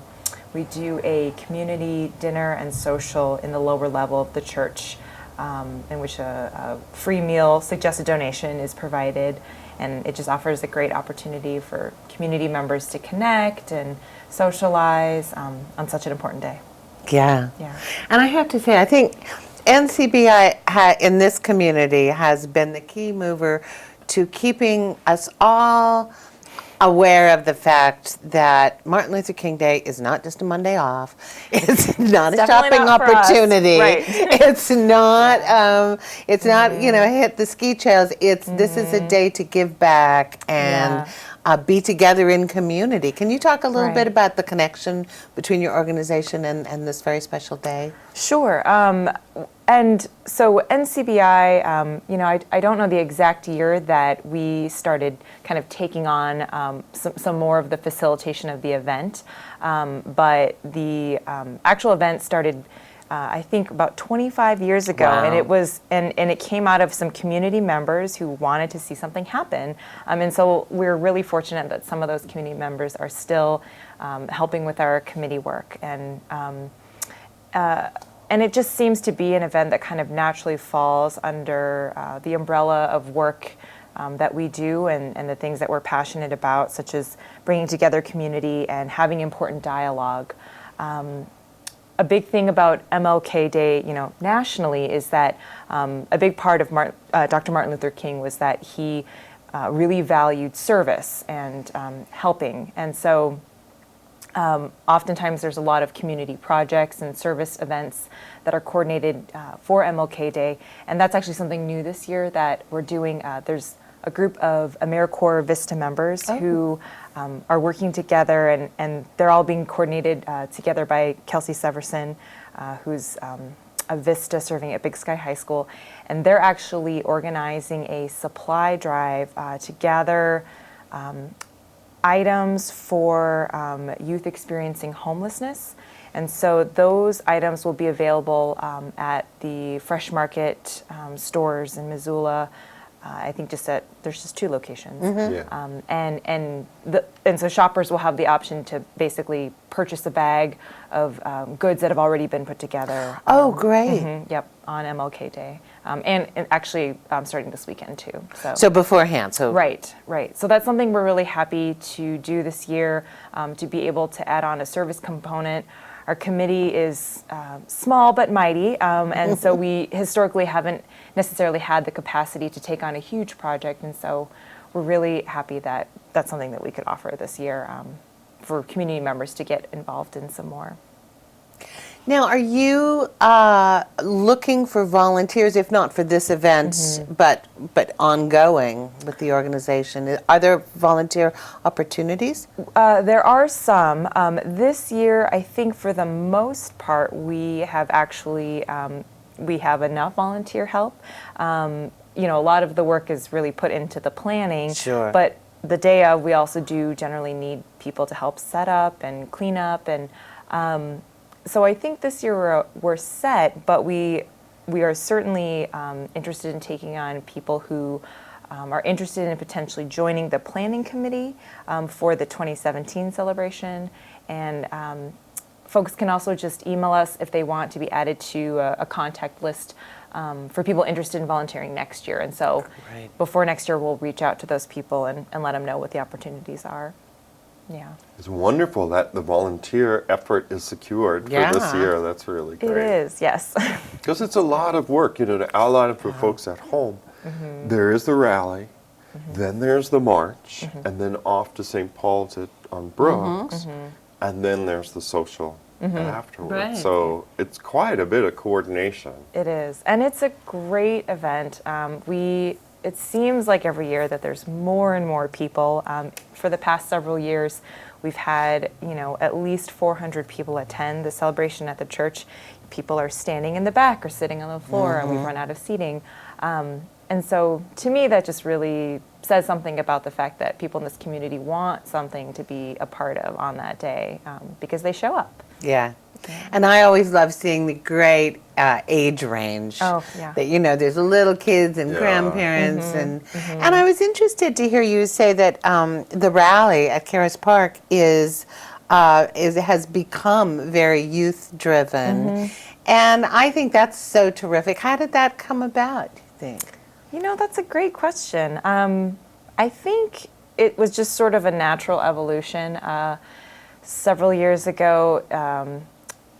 we do a community dinner and social in the lower level of the church, in which a free meal suggested donation is provided, and it just offers a great opportunity for community members to connect and socialize on such an important day. Yeah. And I have to say, I think NCBI in this community has been the key mover to keeping us all aware of the fact that Martin Luther King Day is not just a Monday off. It's not a shopping opportunity. Right. It's not. Hit the ski trails. This is a day to give back and be together in community. Can you talk a little bit about the connection between your organization and this very special day? Sure. And so NCBI, I don't know the exact year that we started kind of taking on some more of the facilitation of the event, but the actual event started, I think, about 25 years ago, and it was, and it came out of some community members who wanted to see something happen, and so we're really fortunate that some of those community members are still helping with our committee work, and it just seems to be an event that kind of naturally falls under the umbrella of work that we do and the things that we're passionate about, such as bringing together community and having important dialogue. A big thing about MLK Day, nationally, is that a big part of Dr. Martin Luther King was that he really valued service and helping, and so oftentimes there's a lot of community projects and service events that are coordinated for MLK Day, and that's actually something new this year that we're doing. There's a group of AmeriCorps Vista members who are working together, and they're all being coordinated together by Kelsey Severson, who's a Vista serving at Big Sky High School, and they're actually organizing a supply drive to gather items for youth experiencing homelessness. And so those items will be available at the Fresh Market stores in Missoula, I think there's just 2 locations. Yeah. And so shoppers will have the option to basically purchase a bag of goods that have already been put together. Oh, great. Yep, on MLK Day. And actually starting this weekend too. So beforehand. Right. So that's something we're really happy to do this year, to be able to add on a service component. Our committee is small but mighty, and so we historically haven't necessarily had the capacity to take on a huge project, and so we're really happy that that's something that we could offer this year for community members to get involved in some more. Now, are you looking for volunteers, if not for this event, but ongoing with the organization? Are there volunteer opportunities? There are some. This year, I think for the most part, we have actually we have enough volunteer help. A lot of the work is really put into the planning. Sure. But the day of, we also do generally need people to help set up and clean up and. So I think this year we're set, but we are certainly interested in taking on people who are interested in potentially joining the planning committee for the 2017 celebration. And folks can also just email us if they want to be added to a contact list for people interested in volunteering next year. And so before next year, we'll reach out to those people and let them know what the opportunities are. Yeah. It's wonderful that the volunteer effort is secured for this year. That's really great. It is, yes. Because it's a lot of work, to outline it for folks at home. There is the rally, then there's the march, and then off to St. Paul's on Brooks, and then there's the social afterwards. Right. So it's quite a bit of coordination. It is, and it's a great event. It seems like every year that there's more and more people. For the past several years, we've had, at least 400 people attend the celebration at the church. People are standing in the back or sitting on the floor, and we've run out of seating. And so to me, that just really says something about the fact that people in this community want something to be a part of on that day because they show up. Yeah. And I always love seeing the great age range. Oh, yeah. That, there's little kids and grandparents. And I was interested to hear you say that the rally at Karis Park has become very youth-driven. And I think that's so terrific. How did that come about, do you think? That's a great question. I think it was just sort of a natural evolution. Several years ago,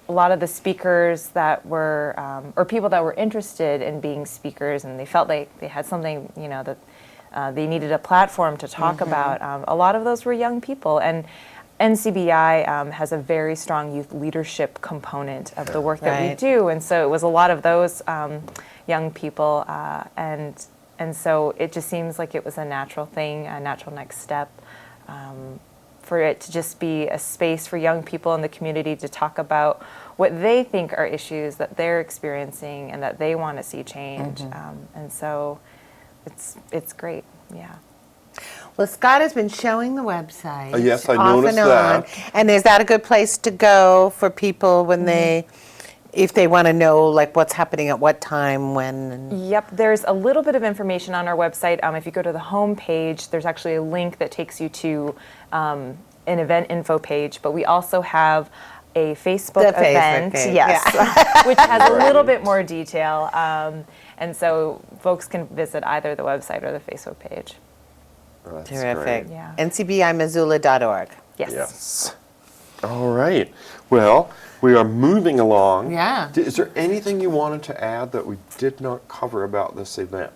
a lot of the speakers that were, or people that were interested in being speakers, and they felt they had something, that they needed a platform to talk about. A lot of those were young people, and NCBI has a very strong youth leadership component of the work that we do, and so it was a lot of those young people, and so it just seems like it was a natural thing, a natural next step. For it to just be a space for young people in the community to talk about what they think are issues that they're experiencing and that they want to see change. And so it's great, yeah. Well, Scott has been showing the website. Yes, I off noticed and that. on. And is that a good place to go for people when if they want to know what's happening at what time, when? Yep, there's a little bit of information on our website. If you go to the home page, there's actually a link that takes you to an event info page, but we also have a Facebook event, which has a little bit more detail. And so folks can visit either the website or the Facebook page. That's terrific. Great. Yeah. NCBIMissoula.org. Yes. All right. Well, we are moving along. Yeah. Is there anything you wanted to add that we did not cover about this event?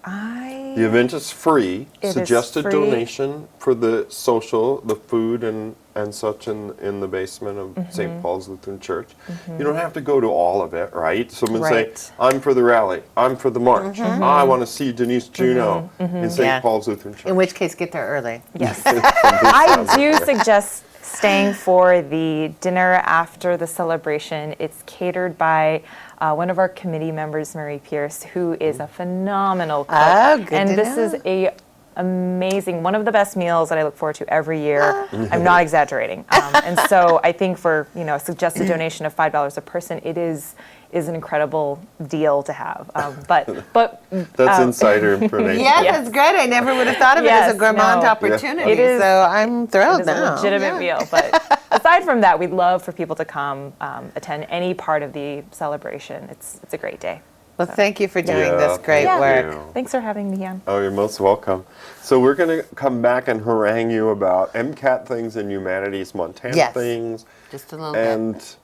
The event is free. Suggested free. Donation for the social, the food and such in the basement of St. Paul's Lutheran Church. You don't have to go to all of it, right? Someone say, I'm for the rally, I'm for the march. I want to see Denise Juneau in St. Paul's Lutheran Church. In which case, get there early. Yes. I do suggest staying for the dinner after the celebration. It's catered by one of our committee members, Mary Pierce, who is a phenomenal cook. Oh, good and to this know. is a amazing, one of the best meals that I look forward to every year. I'm not exaggerating. And so I think for a suggested donation of $5 a person, it's is an incredible deal to have. But That's insider information. Yeah, that's great. I never would have thought of it as a gourmand opportunity. It is, so I'm thrilled it is now. a legitimate meal. But aside from that, we'd love for people to come attend any part of the celebration. It's a great day. Well, thank you for doing this great work. Thanks for having me on. Oh, you're most welcome. So we're going to come back and harangue you about MCAT things and Humanities Montana things. Just a little bit.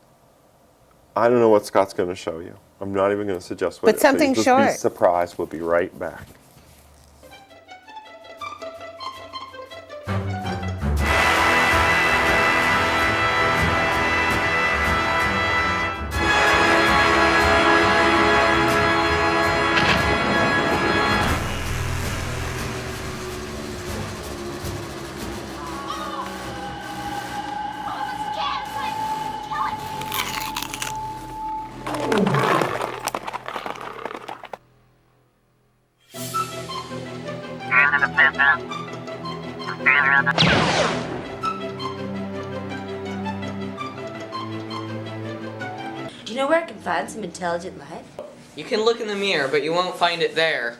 I don't know what Scott's going to show you. I'm not even going to suggest what But something just short. Be surprised. We'll be right back. Do you know where I can find some intelligent life? You can look in the mirror, but you won't find it there.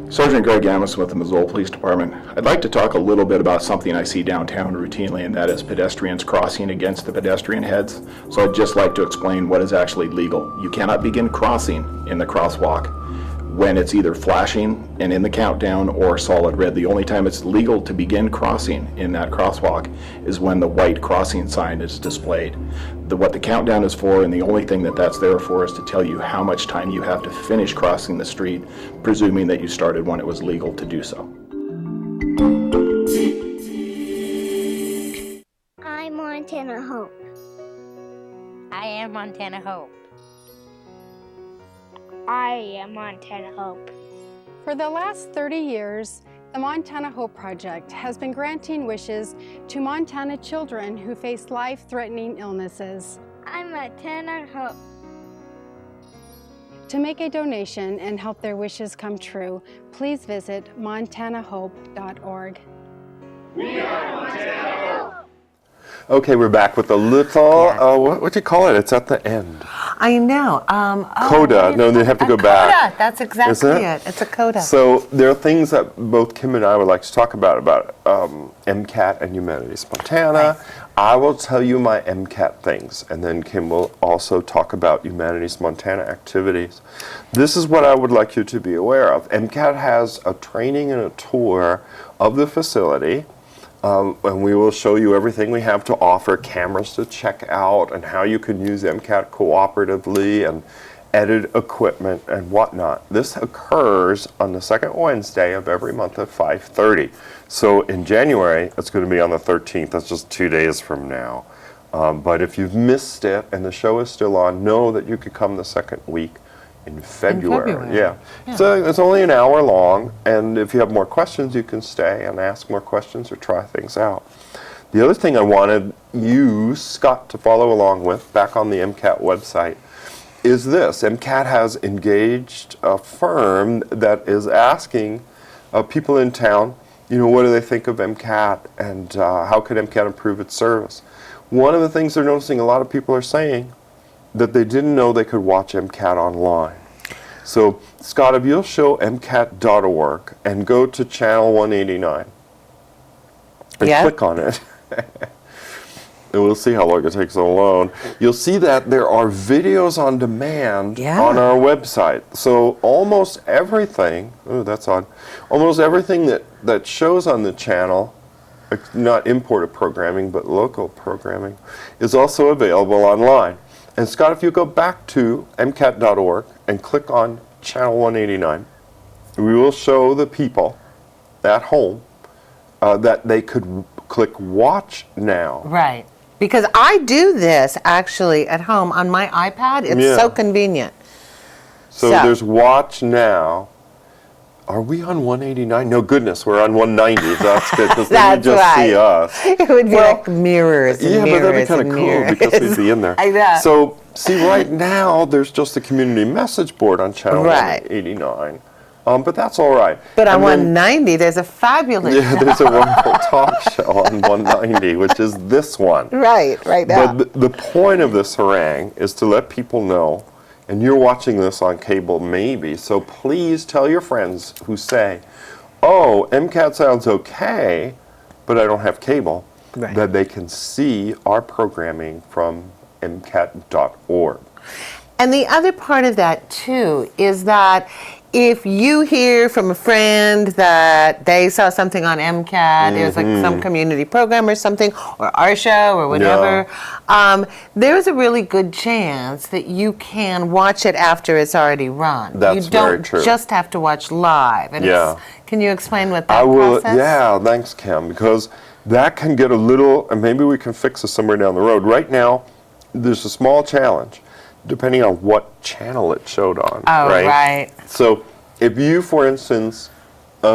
Sergeant Greg Amos with the Missoula Police Department. I'd like to talk a little bit about something I see downtown routinely, and that is pedestrians crossing against the pedestrian heads. So I'd just like to explain what is actually legal. You cannot begin crossing in the crosswalk when it's either flashing and in the countdown or solid red. The only time it's legal to begin crossing in that crosswalk is when the white crossing sign is displayed. What the countdown is for, and the only thing that that's there for, is to tell you how much time you have to finish crossing the street, presuming that you started when it was legal to do so. I'm Montana Hope. I am Montana Hope. I am Montana Hope. For the last 30 years, the Montana Hope Project has been granting wishes to Montana children who face life-threatening illnesses. I'm Montana Hope. To make a donation and help their wishes come true, please visit montanahope.org. We are Montana Hope. Okay, we're back with a little, what do you call it? It's at the end. I know. Coda. No, they have to go back. Coda. That's exactly it. It's a coda. So there are things that both Kim and I would like to talk about MCAT and Humanities Montana. Right. I will tell you my MCAT things, and then Kim will also talk about Humanities Montana activities. This is what I would like you to be aware of. MCAT has a training and a tour of the facility. And we will show you everything we have to offer, cameras to check out, and how you can use MCAT cooperatively and edit equipment and whatnot. This occurs on the second Wednesday of every month at 5:30. So in January, it's going to be on the 13th. That's just 2 days from now. But if you've missed it and the show is still on, know that you could come the second week in February. Yeah. So it's only an hour long, and if you have more questions, you can stay and ask more questions or try things out. The other thing I wanted you, Scott, to follow along with back on the MCAT website is this. MCAT has engaged a firm that is asking people in town, what do they think of MCAT, and how could MCAT improve its service? One of the things they're noticing, a lot of people are saying that they didn't know they could watch MCAT online. So, Scott, if you'll show MCAT.org and go to channel 189 and click on it, and we'll see how long it takes to load, you'll see that there are videos on demand on our website. So almost everything, that's odd, almost everything that shows on the channel, not imported programming, but local programming, is also available online. And Scott, if you go back to MCAT.org and click on channel 189, we will show the people at home that they could click watch now. Right. Because I do this actually at home on my iPad. It's so convenient. So there's watch now. Are we on 189? No, goodness, we're on 190. That's good, because then you just see us. It would be like mirrors and mirrors. Yeah, but that'd be kind of cool because we'd be in there. I know. So, see, right now, there's just a community message board on channel 189. But that's all right. But on And then- 190, there's a fabulous Yeah, there's a wonderful talk show on 190, which is this one. right now. But the point of this harangue is to let people know, and you're watching this on cable maybe, so please tell your friends who say, oh, MCAT sounds okay, but I don't have cable, that they can see our programming from MCAT.org. And the other part of that, too, is that if you hear from a friend that they saw something on MCAT, it was like some community program or something, or our show or whatever, there's a really good chance that you can watch it after it's already run. That's you don't very true. just have to watch live. And can you explain what that I will, process? yeah, thanks, Kim, because that can get a little, and maybe we can fix this somewhere down the road. Right now, there's a small challenge, depending on what channel it showed on. Oh, right. So if you, for instance,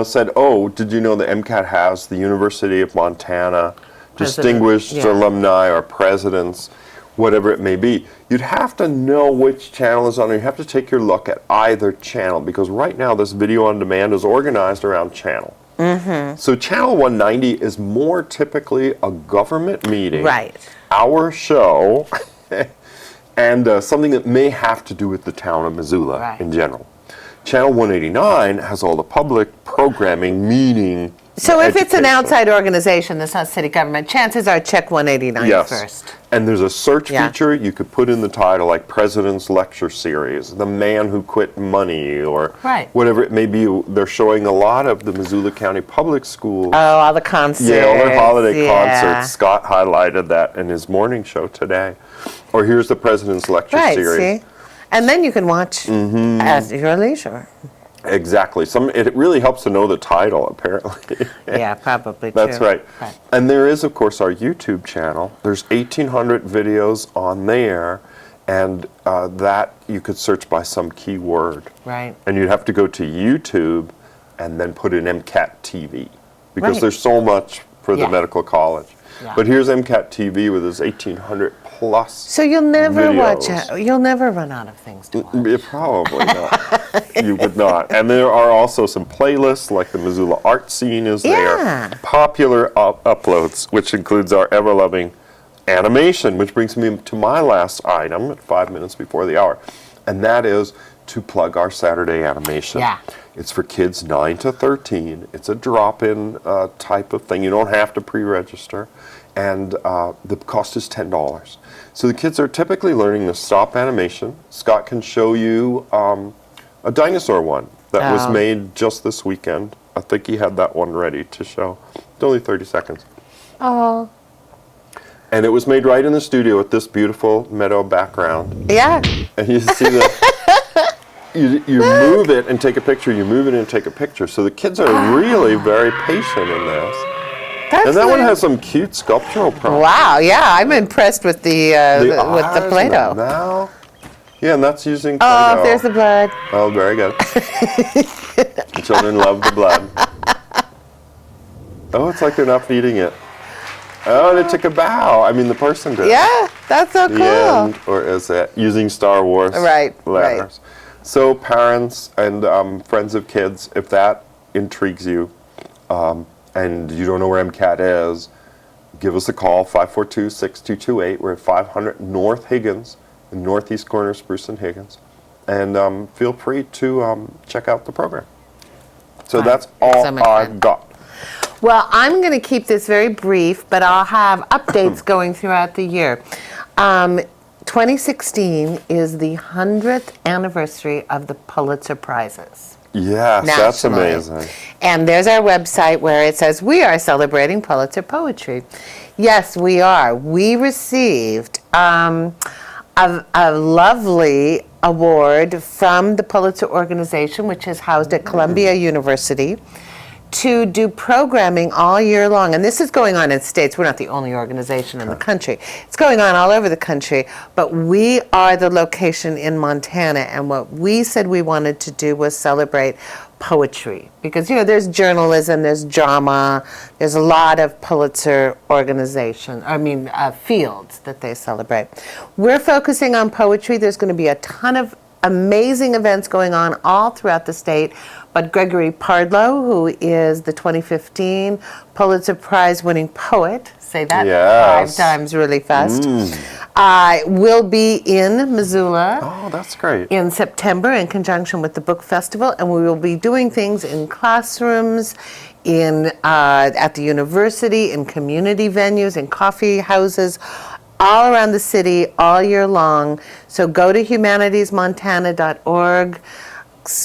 said, oh, did you know that MCAT has the University of Montana distinguished alumni or presidents, whatever it may be, you'd have to know which channel is on. You have to take your look at either channel, because right now this video on demand is organized around channel. So channel 190 is more typically a government meeting, our show, and something that may have to do with the town of Missoula in general. Channel 189 has all the public programming, meaning So if it's an outside organization that's not city government, chances are check 189 first. And there's a search feature. You could put in the title like President's Lecture Series, The Man Who Quit Money, or whatever it may be. They're showing a lot of the Missoula County Public Schools. Oh, all the concerts. Yeah, all their holiday concerts. Scott highlighted that in his morning show today. Or here's the President's Lecture Series. See? And then you can watch at your leisure. Exactly. It really helps to know the title, apparently. Yeah, probably That's too. right. And there is, of course, our YouTube channel. There's 1,800 videos on there, and that you could search by some keyword. Right. And you'd have to go to YouTube and then put in MCAT TV, because Right. there's so much for the medical college. Yeah. But here's MCAT TV with its 1,800 plus. So you'll never videos. you'll never run out of things to watch. Probably not. You would not. And there are also some playlists, like the Missoula art scene is there. Popular uploads, which includes our ever-loving animation, which brings me to my last item at 5 minutes before the hour. And that is to plug our Saturday animation. Yeah. It's for kids 9 to 13. It's a drop-in type of thing. You don't have to pre-register. And the cost is $10. So the kids are typically learning the stop animation. Scott can show you a dinosaur one that was made just this weekend. I think he had that one ready to show. It's only 30 seconds. Oh. And it was made right in the studio with this beautiful meadow background. Yeah. And you see you move it and take a picture, you move it and take a picture. So the kids are really very patient in this. And that one has some cute sculptural props. Wow, yeah, I'm impressed with the Play-Doh. Now, yeah, and that's using Play-Doh. Oh, there's the blood. Oh, very good. The children love the blood. Oh, it's like they're not feeding it. Oh, they took a bow. I mean, the person did. Yeah, that's so The cool. end, or is it using Star Wars letters? So parents and friends of kids, if that intrigues you, and you don't know where MCAT is, give us a call, 542-6228. We're at 500 North Higgins, in northeast corner of Spruce and Higgins. And feel free to check out the program. So that's all I've got. Well, I'm going to keep this very brief, but I'll have updates going throughout the year. 2016 is the 100th anniversary of the Pulitzer Prizes. Yes, that's Nationally. amazing. And there's our website where it says, we are celebrating Pulitzer poetry. Yes, we are. We received a lovely award from the Pulitzer organization, which is housed at Columbia University, to do programming all year long. And this is going on in states. We're not the only organization in the country. It's going on all over the country, but we are the location in Montana. And what we said we wanted to do was celebrate poetry. Because, you know, there's journalism, there's drama, there's a lot of Pulitzer fields that they celebrate. We're focusing on poetry. There's going to be a ton of amazing events going on all throughout the state, But Gregory Pardlow, who is the 2015 Pulitzer Prize winning poet, say that Yes. 5 times really fast, will be in Missoula. Oh, that's great. In September in conjunction with the book festival, and we will be doing things in classrooms, at the university, in community venues, in coffee houses, all around the city, all year long. So go to humanitiesmontana.org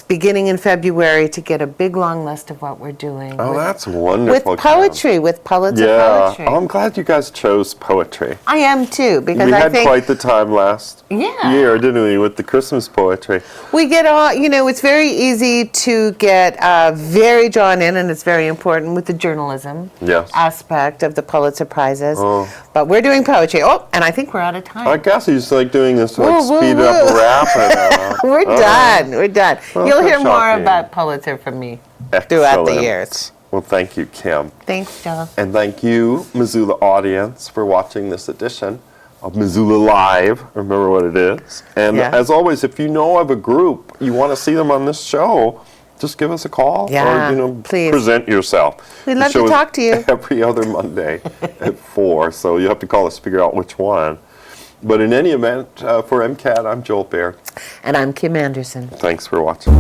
beginning in February to get a big long list of what we're doing. Oh, that's wonderful. With poetry, with Pulitzer poetry. Oh, I'm glad you guys chose poetry. I am too, because we I had think quite the time last year, didn't we, with the Christmas poetry? we get all, it's very easy to get very drawn in, and it's very important with the journalism aspect of the Pulitzer Prizes. Oh. But we're doing poetry. Oh, and I think we're out of time. I guess he's like doing this speed up rap. And, We're done. We're done. Well, You'll that's hear more shocking. about Pulitzer from me throughout the Excellent. years. Well, thank you, Kim. Thanks, John. And thank you, Missoula audience, for watching this edition of Missoula Live. Remember what it is. And as always, if you know of a group you want to see them on this show, just give us a call or please. Present yourself. We'd The love show to is talk to you. every other Monday at 4, so you have to call us to figure out which one. But in any event, for MCAT, I'm Joel Baird. And I'm Kim Anderson. Thanks for watching.